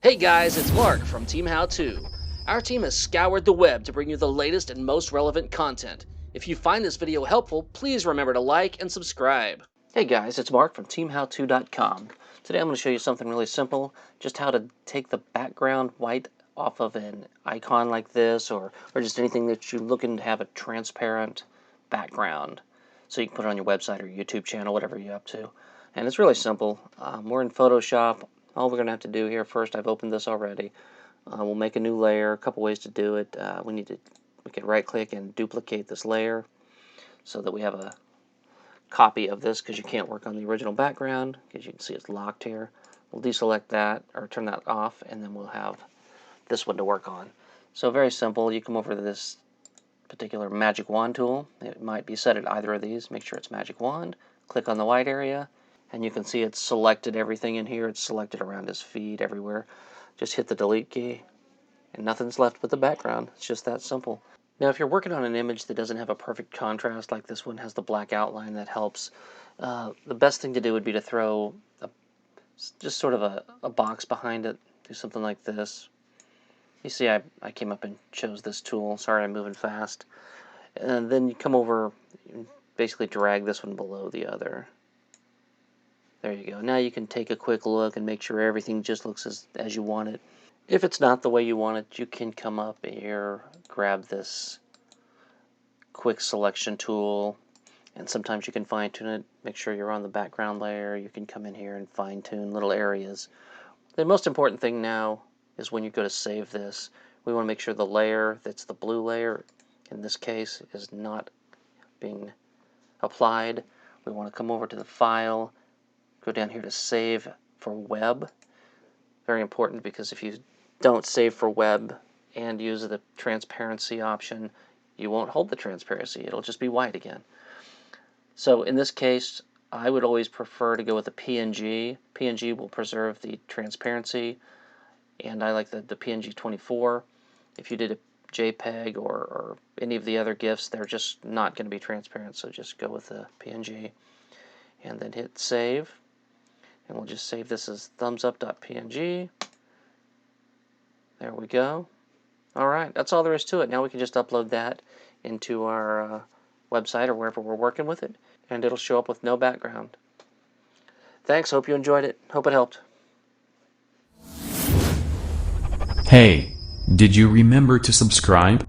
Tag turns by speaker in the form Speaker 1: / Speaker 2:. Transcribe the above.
Speaker 1: Hey guys, it's Mark from Team How To. Our team has scoured the web to bring you the latest and most relevant content. If you find this video helpful, please remember to like and subscribe. Hey guys, it's Mark from TeamHowTo.com. Today I'm going to show you something really simple, just how to take the background white off of an icon like this, or just anything that you're looking to have a transparent background. So you can put it on your website or YouTube channel, whatever you're up to. And it's really simple. We're in Photoshop. All we're going to have to do here first, I've opened this already. We'll make a new layer. A couple ways to do it. We can right click and duplicate this layer so that we have a copy of this, because you can't work on the original background because you can see it's locked here. We'll deselect that or turn that off, and then we'll have this one to work on. So very simple. You come over to this particular magic wand tool. It might be set at either of these. Make sure it's magic wand. Click on the white area, and you can see it's selected everything in here. It's selected around his feet, everywhere. Just hit the delete key, and nothing's left but the background. It's just that simple. Now, if you're working on an image that doesn't have a perfect contrast, like this one has the black outline that helps, the best thing to do would be to throw just sort of a box behind it. Do something like this. You see, I came up and chose this tool. Sorry, I'm moving fast. And then you come over and basically drag this one below the other. There you go. Now you can take a quick look and make sure everything just looks as you want it. If it's not the way you want it, you can come up here, grab this quick selection tool, and sometimes you can fine tune it. Make sure you're on the background layer. You can come in here and fine tune little areas. The most important thing now is when you go to save this, we want to make sure the layer that's the blue layer, in this case, is not being applied. We want to come over to the file, go down here to save for web. Very important, because if you don't save for web and use the transparency option, you won't hold the transparency. It'll just be white again. So in this case, I would always prefer to go with a PNG. PNG will preserve the transparency, and I like the PNG 24. If you did a JPEG or any of the other GIFs, they're just not going to be transparent, so just go with the PNG. And then hit save, and we'll just save this as thumbsup.png. There we go. Alright, that's all there is to it. Now we can just upload that into our website or wherever we're working with it, and it'll show up with no background. Thanks, hope you enjoyed it. Hope it helped.
Speaker 2: Hey, did you remember to subscribe?